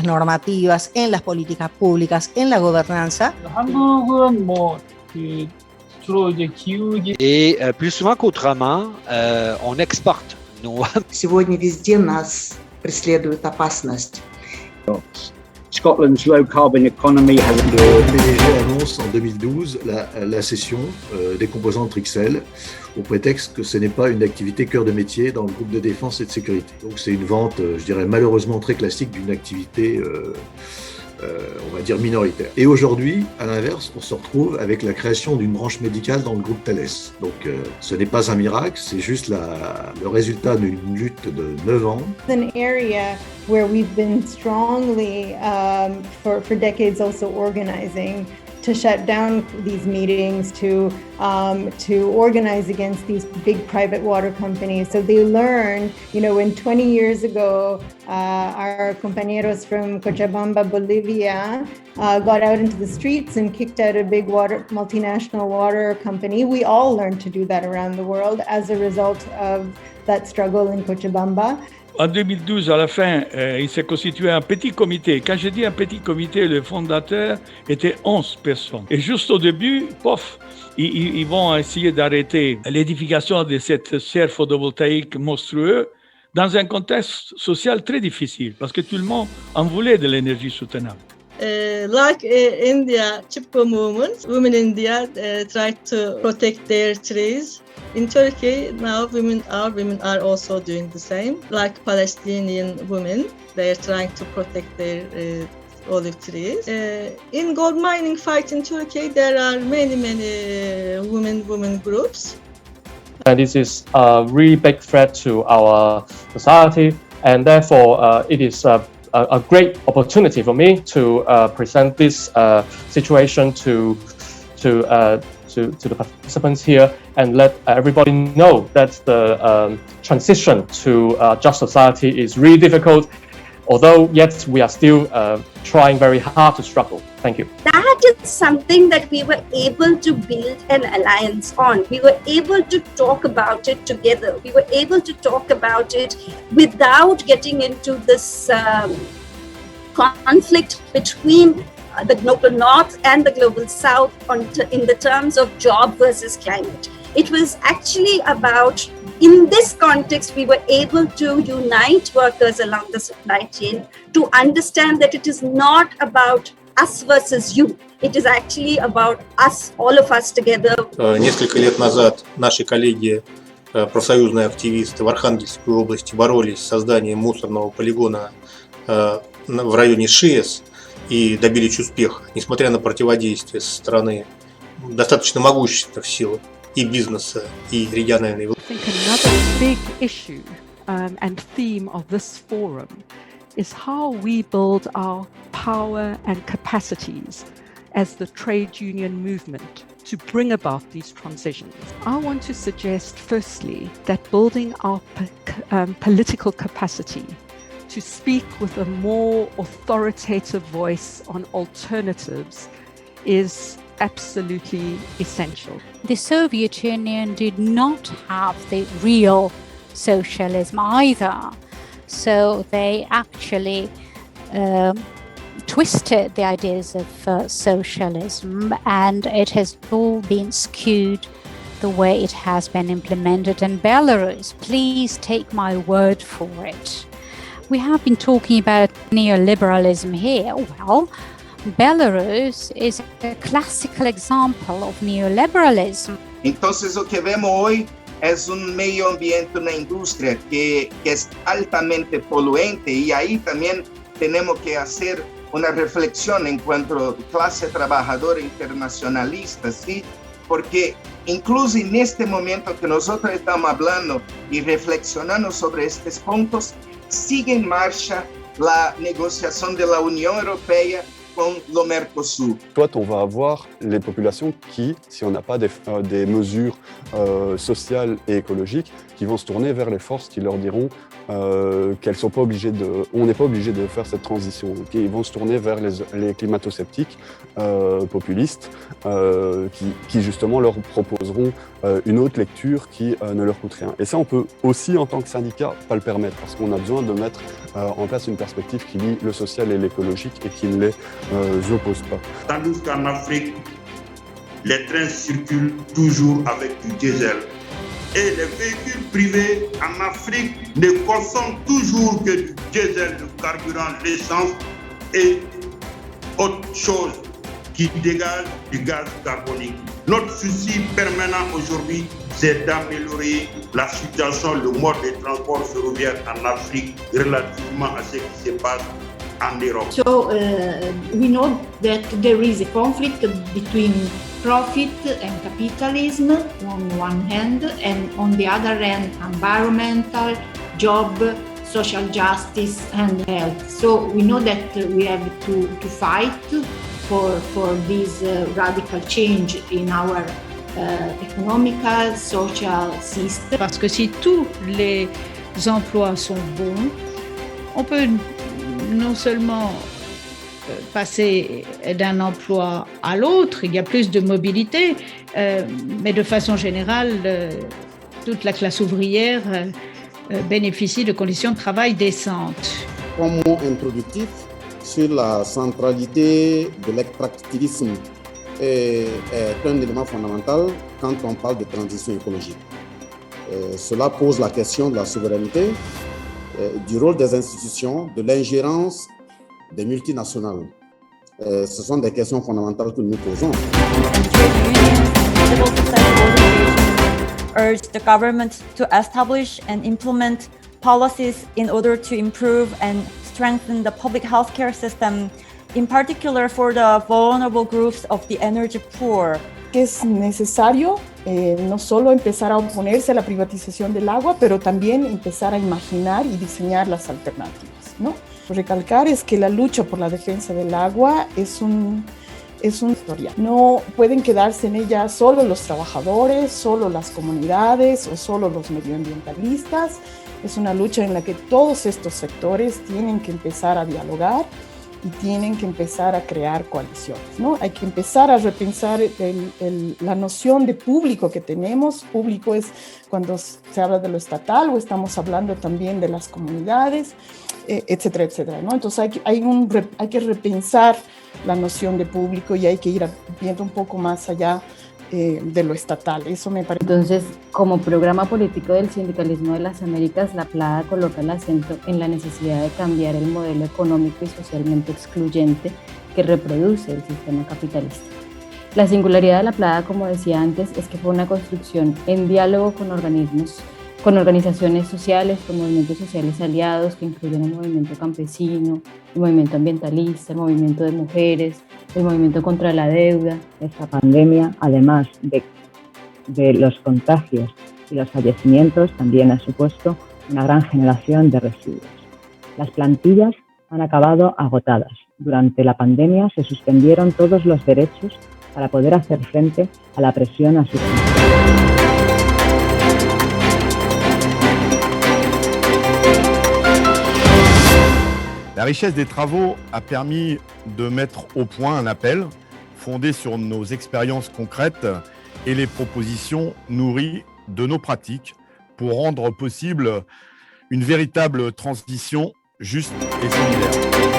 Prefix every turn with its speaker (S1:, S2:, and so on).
S1: normativas, en las políticas públicas, en la gobernanza.
S2: 한국은 그 주로 이제 기후기
S3: Et plus souvent qu'autrement, on exporte nos...
S4: Сегодня везде нас преследует опасность.
S5: Scotland's low carbon economy has...
S6: Le PDG annonce en 2012 la cession des composantes Rixel au prétexte que ce n'est pas une activité cœur de métier dans le groupe de défense et de sécurité. Donc c'est une vente, je dirais malheureusement très classique d'une activité, on va dire minoritaire. Et aujourd'hui, à l'inverse, on se retrouve avec la création d'une branche médicale dans le groupe Thales. Donc ce n'est pas un miracle, c'est juste le résultat d'une lutte de 9 ans.
S7: An area where we've been strongly for decades also organizing to shut down these meetings, to organize against these big private water companies. So they learned, when 20 years ago, our compañeros from Cochabamba, Bolivia, got out into the streets and kicked out a big multinational water company. We all learned to do that around the world as a result of that struggle in Cochabamba.
S2: En 2012, à la fin, il s'est constitué un petit comité. Quand je dis un petit comité, le fondateur était 11 personnes. Et juste au début, ils vont essayer d'arrêter l'édification de cette serre photovoltaïque monstrueuse dans un contexte social très difficile, parce que tout le monde en voulait de l'énergie soutenable.
S8: Like India Chipko movement, women in India try to protect their trees. In Turkey now women are also doing the same. Like Palestinian women, they are trying to protect their olive trees. In gold mining fight in Turkey, there are many women groups.
S9: And this is a really big threat to our society, and therefore it is a great opportunity for me to present this situation to the participants here and let everybody know that the transition to a just society is really difficult, although yet we are still trying very hard to struggle. Thank you.
S10: That is something that we were able to build an alliance on. We were able to talk about it together. We were able to talk about it without getting into this conflict between the global north and the global south in the terms of job versus climate. It was actually about, in this context, we were able to unite workers along the supply chain to understand that it is not about us versus you. It is actually about us, all of us together.
S11: Несколько лет назад наши коллеги, профсоюзные активисты в Архангельской области боролись с созданием мусорного полигона в районе ШИЭС и добились успеха, несмотря на противодействие со стороны достаточно могущественных сил и бизнеса, и региональной власти.
S12: I think another big issue and theme of this forum is how we build our power and capacities as the trade union movement to bring about these transitions. I want to suggest, firstly, that building our political capacity to speak with a more authoritative voice on alternatives is absolutely essential.
S13: The Soviet Union did not have the real socialism either. So they actually twisted the ideas of socialism, and it has all been skewed the way it has been implemented in Belarus. Please take my word for it. We have been talking about neoliberalism here. Well, Belarus is a classical example of neoliberalism.
S14: Entonces, lo que vemos hoy es un medio ambiente, una industria que es altamente poluente, y ahí también tenemos que hacer una reflexión en cuanto a clase trabajadora internacionalista, ¿sí? Porque incluso en este momento que nosotros estamos hablando y reflexionando sobre estos puntos, sigue en marcha la negociación de la Unión Europea con lo Mercosur.
S15: Soit on va avoir les populations qui, si on n'a pas des mesures sociales et écologiques, qui vont se tourner vers les forces qui leur diront qu'elles sont pas obligées on n'est pas obligé de faire cette transition. Ils vont se tourner vers les climato-sceptiques populistes qui justement leur proposeront une autre lecture qui ne leur coûte rien. Et ça, on peut aussi, en tant que syndicat, pas le permettre parce qu'on a besoin de mettre en place une perspective qui lie le social et l'écologique et qui ne les oppose pas.
S16: Tandis qu'en Afrique, les trains circulent toujours avec du diesel. Et les véhicules privés en Afrique ne consomment toujours que du diesel, le carburant, l'essence et autre chose qui dégage du gaz carbonique. Notre souci permanent aujourd'hui, c'est d'améliorer la situation, le mode de transport ferroviaire en Afrique relativement à ce qui se passe en Europe.
S17: So we know that there is a conflict between profit and capitalism on one hand, and on the other hand, environmental, job, social justice, and health. So we know that we have to fight for this radical change in our economical, social system.
S18: Parce que si tous les emplois sont bons, on peut non seulement passer d'un emploi à l'autre, il y a plus de mobilité, mais de façon générale, toute la classe ouvrière bénéficie de conditions de travail décentes.
S19: Un mot introductif sur la centralité de l'extractivisme est un élément fondamental quand on parle de transition écologique. Cela pose la question de la souveraineté, du rôle des institutions, de l'ingérence des multinationales. Ce sont des questions fondamentales que nous posons.
S20: Urged the government to establish and implement policies in order to improve and strengthen the public healthcare system, in particular for the vulnerable groups of the energy poor.
S21: Es necesario no solo empezar a oponerse a la privatización del agua, pero también empezar a imaginar y diseñar las alternativas, ¿no? Recalcar es que la lucha por la defensa del agua es una historia. No pueden quedarse en ella solo los trabajadores, solo las comunidades o solo los medioambientalistas. Es una lucha en la que todos estos sectores tienen que empezar a dialogar y tienen que empezar a crear coaliciones, ¿no? Hay que empezar a repensar la noción de público que tenemos. Público es cuando se habla de lo estatal o estamos hablando también de las comunidades, etcétera, etcétera, ¿no? Entonces hay que repensar la noción de público y hay que ir viendo un poco más allá de lo estatal. Eso me parece.
S22: Entonces, como programa político del sindicalismo de las Américas, la PLADA coloca el acento en la necesidad de cambiar el modelo económico y socialmente excluyente que reproduce el sistema capitalista. La singularidad de la PLADA, como decía antes, es que fue una construcción en diálogo con organizaciones sociales, con movimientos sociales aliados que incluyen el movimiento campesino, el movimiento ambientalista, el movimiento de mujeres, el movimiento contra la deuda.
S23: Esta pandemia, además de los contagios y los fallecimientos, también ha supuesto una gran generación de residuos. Las plantillas han acabado agotadas. Durante la pandemia se suspendieron todos los derechos para poder hacer frente a la presión a sus
S24: La richesse des travaux a permis de mettre au point un appel fondé sur nos expériences concrètes et les propositions nourries de nos pratiques pour rendre possible une véritable transition juste et solidaire.